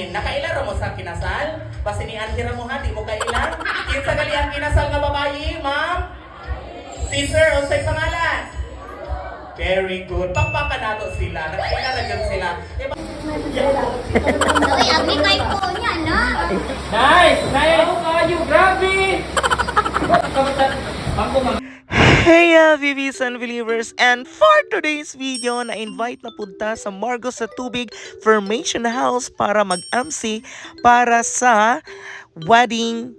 Nakailan mo sa kinasal? Basi ni Angela mo ha, di mo kailan? Kinsa gali ang kinasal nga babayi, ma'am? Sister, unsay pangalan? Very good. Pakpakan nato sila. Nakailan na dyan sila. Uy, agri kay po niya, na. Nice! Nice! Kayo, grabe! Hey VVs and believers, and for today's video na-invite na punta sa Margo sa Tubig Formation House para mag-MC para sa wedding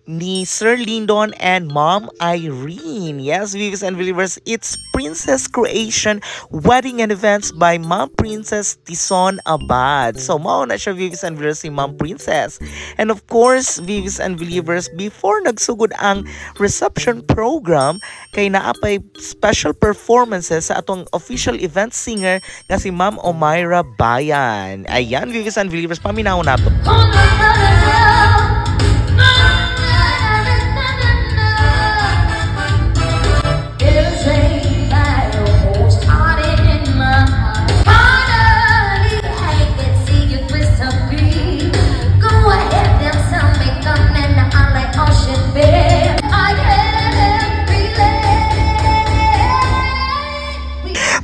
ni Sir Lyndon and Mom Irene. Yes, viewers and believers, it's Princess Creation Wedding and Events by Mom Princess Tison Abad. So, mao na siya, viewers and believers, si Mom Princess. And of course, viewers and believers, before nagsugod ang reception program, kay naapay special performances sa atong official event singer nga si Ma'am Omaira Bayan. Ayan, viewers and believers, paminaw na to.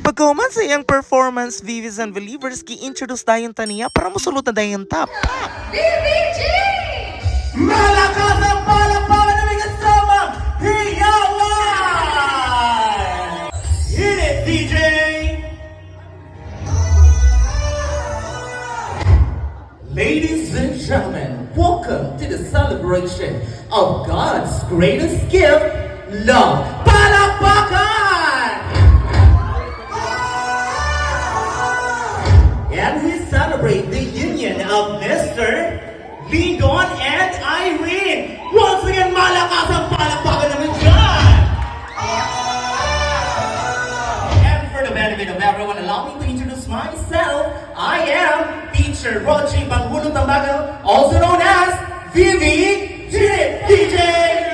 Pagkuman sa iyang performance, viewers and believers, ki-introduce dayon taniya para musulot na dayon top. BBG! Malakas ang palakpakan namin kasama! Hiyawan! Hit it, DJ! Ladies and gentlemen, welcome to the celebration of God's greatest gift, love. Palakpakan! And we celebrate the union of Mr. Lyndon and Irene. Once again, malakas ang palakpakan naman dyan! And for the benefit of everyone, allow me to introduce myself. I am Teacher Rochi Banghulong Tambagal, also known as Vivi DJ.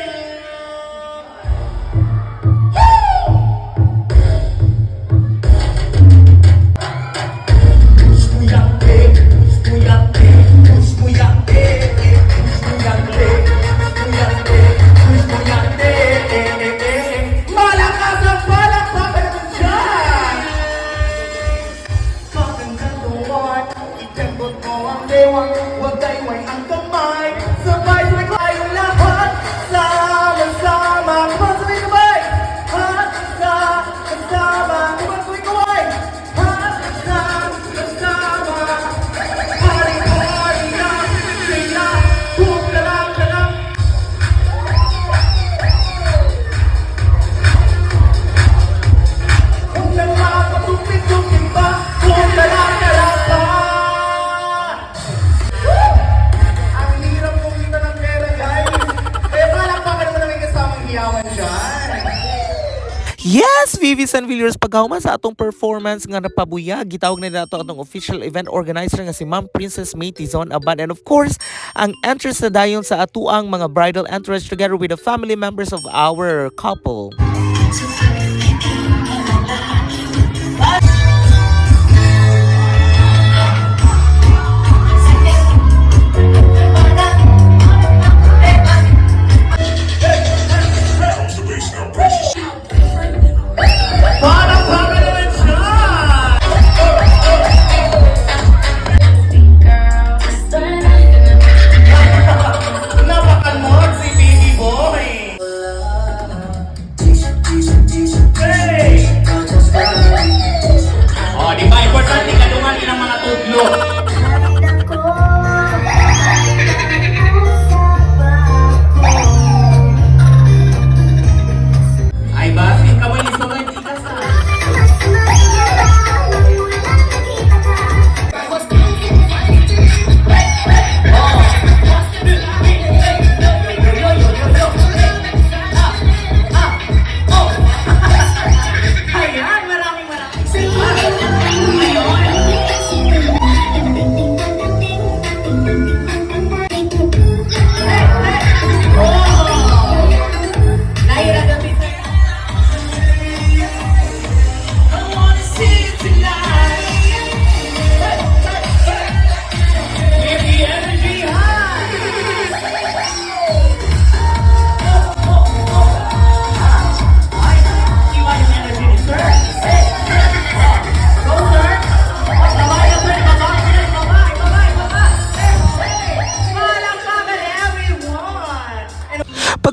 Yes, VVs and viewers, pagkahuman sa atong performance nga napabuyag, gitawag na nato atong official event organizer nga si Ma'am Princess May Tison Abad. And of course, ang entrance na dayon sa atuang mga bridal entourage together with the family members of our couple.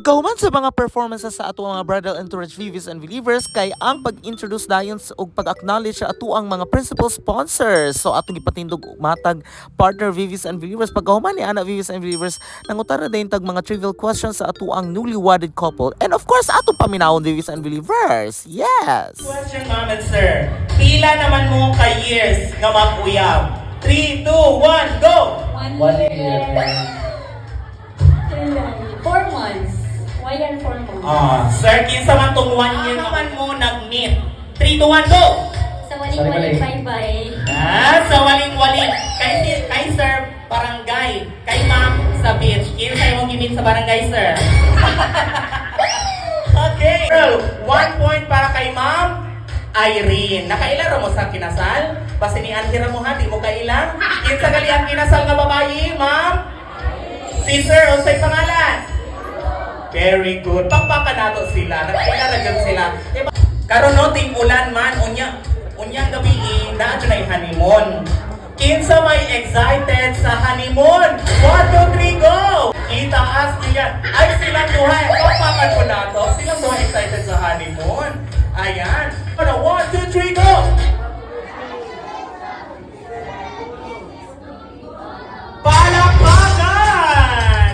Pagkahuman sa mga performances sa ato mga bridal entourage viewers and believers kay ang pag-introduce dayon og pag-acknowledge sa ato ang mga principal sponsors. So atong gipatindog matag partner viewers and believers pagkahuman ni ana viewers and believers nangutana dayon tag mga trivial questions sa ato ang newly wedded couple. And of course atong paminawon viewers and believers. Yes. Question, ma'am and sir. Pila naman mo ka years nga mag-uyab? 3, 2, 1, go! 1 year. 4 months. Why yan 4 months? Sir, kinsa man tong 1 year naman mo nag-meet? 3, 2, 1, go! Sa waling-waling bye-bye. Sa waling-waling. Kay sir, barangay. Kay ma'am, sa beach. Kinsa imong gimit sa barangay, sir? Okay. So, 1 point para kay ma'am Irene. Nakaila mo sa kinasal? Pasinian hira mo ha, di mo kailang? Kinsa gali ang kinasal nga babayi, ma'am? Si sir, unsay pangalan? Very good. Pakpakan nato sila. Nakaila ra gyud sila. Diba? Karon no ting ulan man unyang gabi na ay honeymoon. Kinsa may excited sa honeymoon? 1, 2, 3, go! Itaas niya. Ay silang duha. Pakpakan ko nato. Silang duha excited sa honeymoon. Ayan. 1, 2, 3, go! Palakpakan!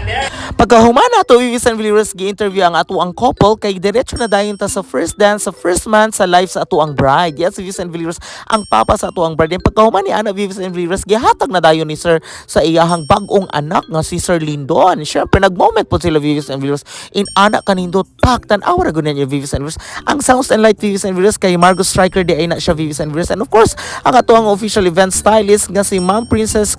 There. Pagkahuman nato viewers and viewers gi-interview ang ato ang couple kay diretso na dayon ta sa first dance sa first month sa live sa ato ang bride. Yes viewers and viewers, ang papa sa ato ang bride. And pagkahuman ni ana viewers and viewers gihatag na dayon ni sir sa iyahang bag-ong anak nga si Sir Lindon. Syempre nag-moment po sila viewers and viewers in anak kanindot pak tan-aw ra gud niya viewers and viewers. Ang sounds and light viewers and viewers kay Margo Striker di ay na siya viewers and viewers. And of course, ang ato ang official event stylist nga si Ma'am Princess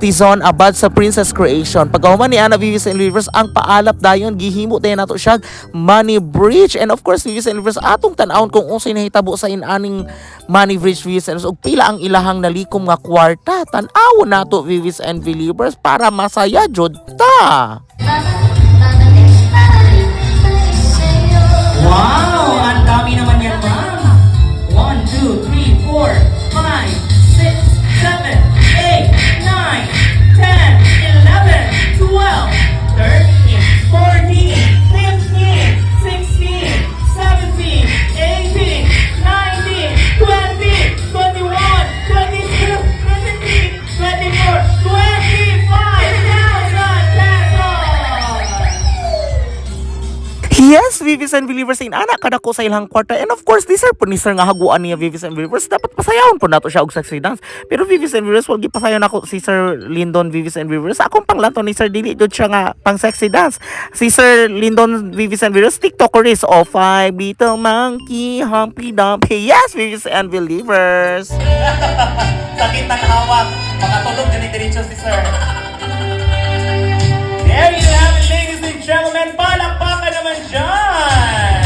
Tizon Abad sa Princess Creation. Pagkahuman ni ana viewers and viewers, ang paalap dayon gihimo tayo nato siya money bridge. And of course viewers and viewers, atong tan-awon kung unsay nahitabo sa inaning money bridge viewers and viewers ug pila ang ilahang nalikom nga kwarta. Tan-awon nato viewers and viewers para masaya jud ta. Wow! Ang dami naman yan, ma'am. 1, 2, 3, 4, 5, 6, 7, 8, 9, 10, 11, 12, 13, 14, 15, 16, 17, 18, 19, 20, 21, 22, 23, 24, 25,000 pesos! Yes, viewers and believers, in anak kada ko sa ilang kwarta. And of course, this are po ni sir nga haguan niya viewers and believers. Dapat pasayawon po nato siya og sexy dance. Pero viewers and believers, wag gipasayaw nako si Sir Lindon viewers and believers. Akong panglanton ni Sir dili jud siya nga pang sexy dance. Si Sir Lindon viewers and believers, TikToker is oh five little monkey humpy dumpy. Yes, viewers and believers. Sakit ng hawak. Makatulog na ni Diretso si Sir. There you have it, ladies and gentlemen. Palakpakan naman dyan!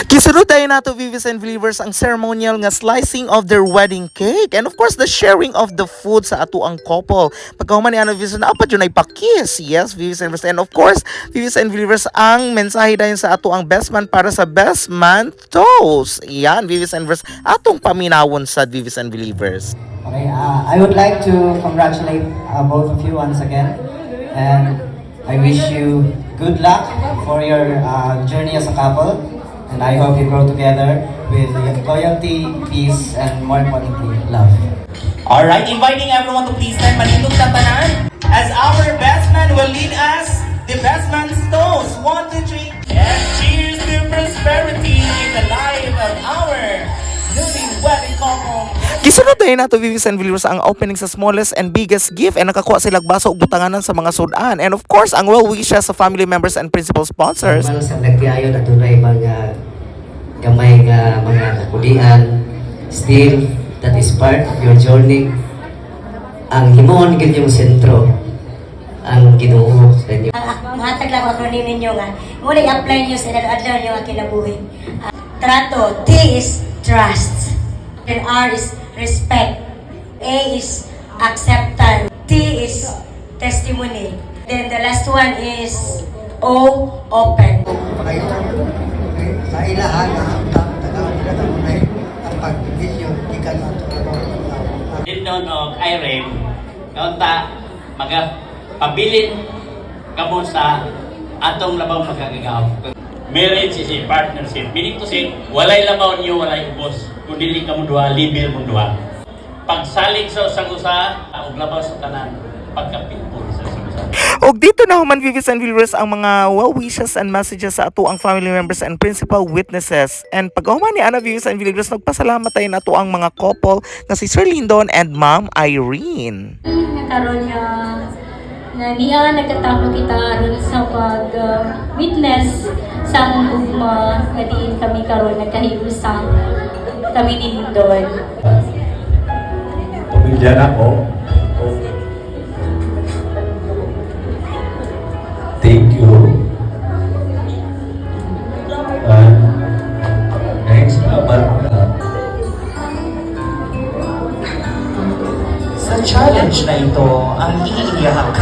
Kisunod tayo nato viewers and believers ang ceremonial nga slicing of their wedding cake and of course the sharing of the food sa ato ang couple. Pagkahuman ni ano viewers na apat yun ay pakis. Yes viewers and believers, and of course viewers and believers ang mensahe dayon sa ato ang best man para sa best man toast. Yan viewers and believers atong paminawon sa viewers and believers. Okay, I would like to congratulate both of you once again, and I wish you good luck for your journey as a couple, and I hope you grow together with loyalty, peace, and more importantly, love. Alright, inviting everyone to please stand manindog sa tanan as our best man will lead us the best man's toast. 1, 2, 3. And cheers to prosperity in the life of our newly wedded couple. Kisunod tayo nato viewers and viewers ang opening sa smallest and biggest gift and nakakuha sila baso ug butanganan sa mga sudan. And of course, ang well wishes sa family members and principal sponsors. Mal sa nagtiayon at tunay mga gamay nga mga kakulian, still that is part of your journey. Ang himuon gid yung sentro ang Ginoo sa inyo. Mga taglang acronym ninyo nga, muna i-apply nyo sa adlaw nyo ang kinabuhi. Trato, T is trust, then R is respect, A is acceptance, T is testimony, then the last one is O, open. Sa ilahan na hanggang talagang nila na ang pag-video ikan ang Lindon o Irene, kaunta, pabilin kamo sa atong labang magkagagaw. Marriage is a partnership. Meaning to say, walay labaw niyo, walay ubos. Kung dili ka mo duha, libil mo duha. Pagsalig sa usang usa, og labaw sa tanan, pagkapitpul sa usang usa. Og dito na human viewers and viewers ang mga well wishes and messages sa ato ang family members and principal witnesses. And pag human ni ana viewers and viewers, nagpasalamat tayo na ato ang mga couple nga si Sir Lyndon and Ma'am Irene. Nagkaroon niya na niya nagkatapos kita ron sa pag-witness sa among ugma nga diin kami karon nagkahigusang kami ni Lyndon. Pamilya na ko. Thank you. Next, Sa challenge na ito, ang iiyak.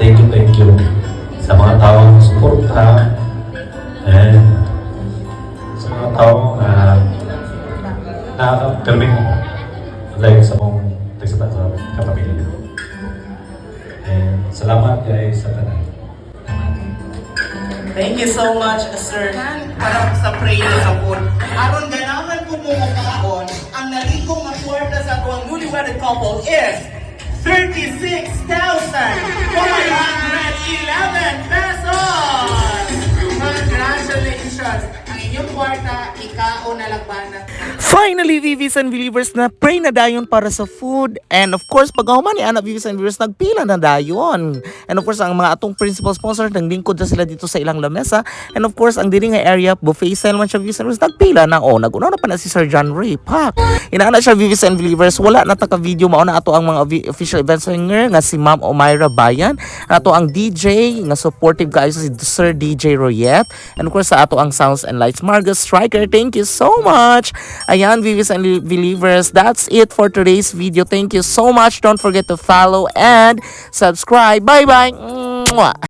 thank you sa mga taong suporta and sa mga taong nakakapirming mo like sa mong tagsata sa kapamilya. And salamat guys sa tanan. Thank you so much, Sir. Para sa prayer sa food. Aron ganahan po mo kaon, ang naligong nga kwarta sa tuwang newlywed couple is 36,411 pesos! Congratulations! Ang inyong kwarta, ikaw na lagbanan. Finally, Vivis and Believers, na pray na dayon para sa food. And of course, pag human ni ana Vivis and Believers, nagpila na dayon. And of course, ang mga atong principal sponsor, naglingkod na sila dito sa ilang lamesa. And of course, ang diri nga area, buffet style man siya Vivis and Believers, nagpila na. O, nag-una na pa na si Sir John Ray. Pak! Inaana siya Vivis and Believers, wala na taka-video, mauna ato ang mga official event singer nga si Ma'am Omaira Bayan. Ato ang DJ, nga supportive guys si Sir DJ Royet. And of course, sa ato ang sounds and lights, Margus Striker. Thank you so much! Ayan, Vivis and Believers, that's it for today's video. Thank you so much. Don't forget to follow and subscribe. Bye-bye! Mwah!